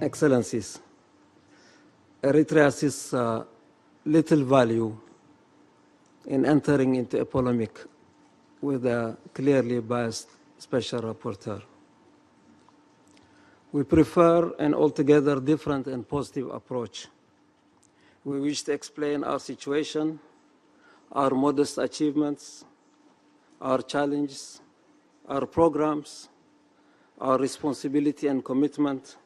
Excellencies, Eritrea sees little value in entering into a polemic with a clearly biased special rapporteur. We prefer an altogether different and positive approach. We wish to explain our situation, our modest achievements, our challenges, our programs, our responsibility and commitment,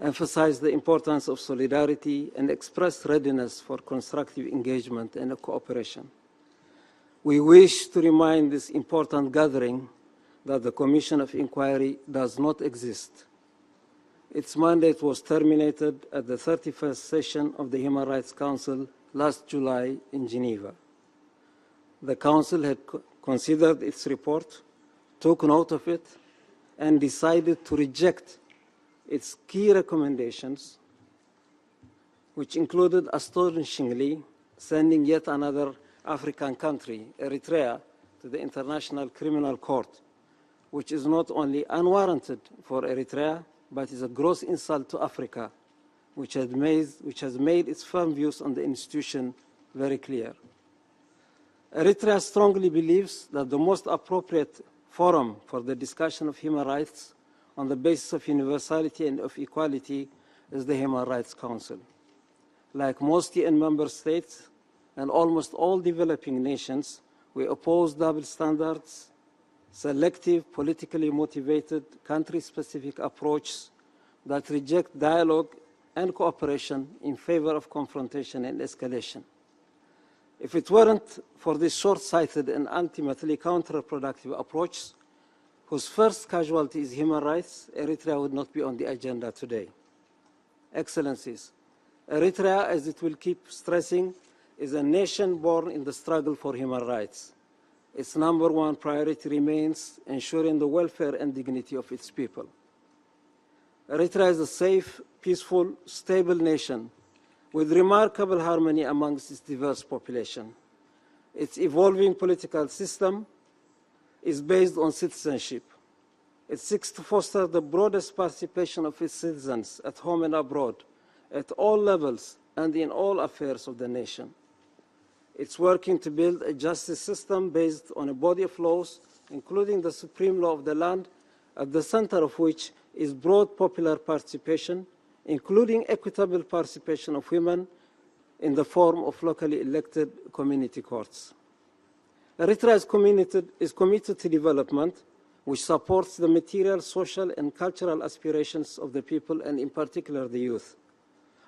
emphasize the importance of solidarity, and express readiness for constructive engagement and cooperation. We wish to remind this important gathering that the Commission of Inquiry does not exist. Its mandate was terminated at the 31st session of the Human Rights Council last July in Geneva. The Council had considered its report, took note of it, and decided to reject its key recommendations, which included, astonishingly, sending yet another African country, Eritrea, to the International Criminal Court, which is not only unwarranted for Eritrea, but is a gross insult to Africa, which has made its firm views on the institution very clear. Eritrea strongly believes that the most appropriate forum for the discussion of human rights on the basis of universality and of equality is the Human Rights Council. Like most UN member states and almost all developing nations, we oppose double standards, selective, politically motivated, country-specific approaches that reject dialogue and cooperation in favor of confrontation and escalation. If it weren't for this short-sighted and ultimately counterproductive approach, whose first casualty is human rights, Eritrea would not be on the agenda today. Excellencies, Eritrea, as it will keep stressing, is a nation born in the struggle for human rights. Its number one priority remains ensuring the welfare and dignity of its people. Eritrea is a safe, peaceful, stable nation with remarkable harmony amongst its diverse population. Its evolving political system is based on citizenship. It seeks to foster the broadest participation of its citizens at home and abroad, at all levels and in all affairs of the nation. It's working to build a justice system based on a body of laws, including the supreme law of the land, at the center of which is broad popular participation, including equitable participation of women in the form of locally elected community courts. Eritrea is committed to development, which supports the material, social, and cultural aspirations of the people, and in particular the youth.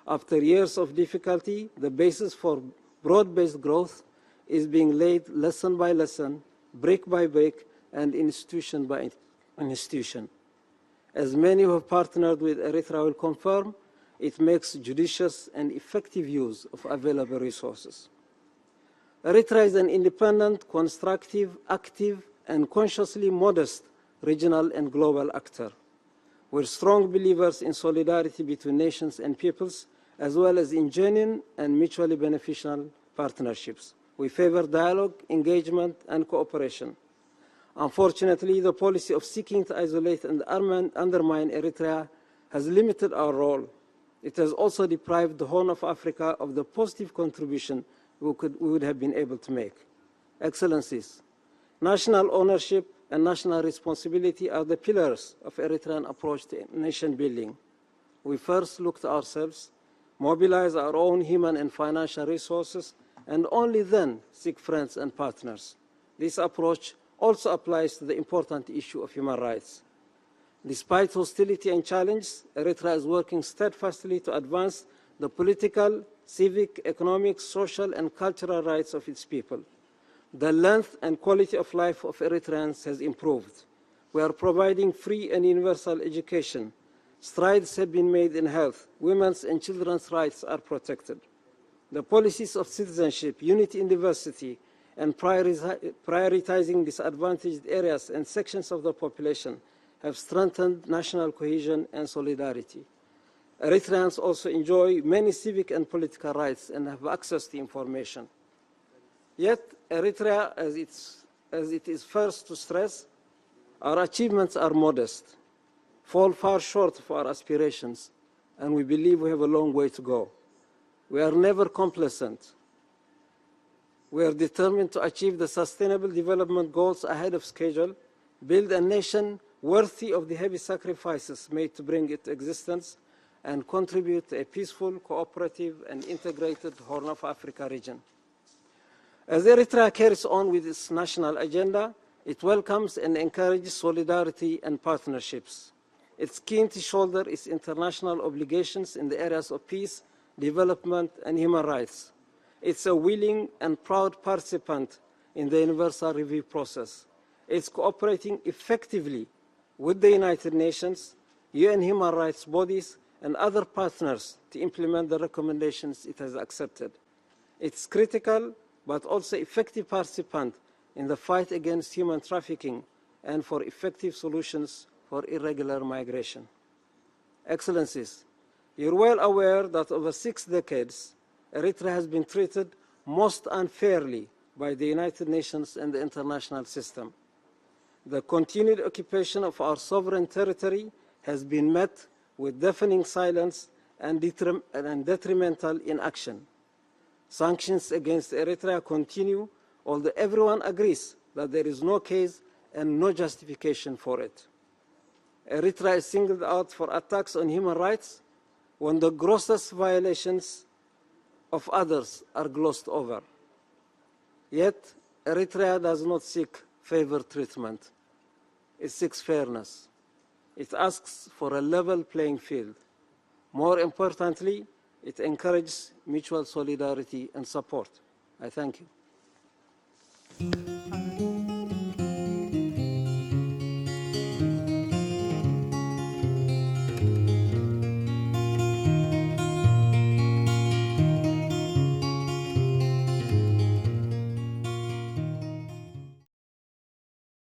After years of difficulty, the basis for broad-based growth is being laid lesson by lesson, brick by brick, and institution by institution. As many who have partnered with Eritrea will confirm, it makes judicious and effective use of available resources. Eritrea is an independent, constructive, active, and consciously modest regional and global actor. We're strong believers in solidarity between nations and peoples, as well as in genuine and mutually beneficial partnerships. We favor dialogue, engagement, and cooperation. Unfortunately, the policy of seeking to isolate and undermine Eritrea has limited our role. It has also deprived the Horn of Africa of the positive contribution we would have been able to make. Excellencies, national ownership and national responsibility are the pillars of Eritrean approach to nation building. We first look to ourselves, mobilize our own human and financial resources, and only then seek friends and partners. This approach also applies to the important issue of human rights. Despite hostility and challenge, Eritrea is working steadfastly to advance the political, civic, economic, social, and cultural rights of its people. The length and quality of life of Eritreans has improved. We are providing free and universal education. Strides have been made in health. Women's and children's rights are protected. The policies of citizenship, unity in diversity, and prioritizing disadvantaged areas and sections of the population have strengthened national cohesion and solidarity. Eritreans also enjoy many civic and political rights and have access to information. Yet, Eritrea, as it is first to stress, our achievements are modest, fall far short of our aspirations, and we believe we have a long way to go. We are never complacent. We are determined to achieve the Sustainable Development Goals ahead of schedule, build a nation worthy of the heavy sacrifices made to bring it to existence, and contribute to a peaceful, cooperative, and integrated Horn of Africa region. As Eritrea carries on with its national agenda, it welcomes and encourages solidarity and partnerships. It's keen to shoulder its international obligations in the areas of peace, development, and human rights. It's a willing and proud participant in the Universal Review process. It's cooperating effectively with the United Nations, UN human rights bodies, and other partners to implement the recommendations it has accepted. It's critical but also effective participant in the fight against human trafficking and for effective solutions for irregular migration. Excellencies, you're well aware that over 6 decades, Eritrea has been treated most unfairly by the United Nations and the international system. The continued occupation of our sovereign territory has been met with deafening silence and detrimental inaction. Sanctions against Eritrea continue, although everyone agrees that there is no case and no justification for it. Eritrea is singled out for attacks on human rights when the grossest violations of others are glossed over. Yet, Eritrea does not seek favored treatment. It seeks fairness. It asks for a level playing field. More importantly, it encourages mutual solidarity and support. I thank you.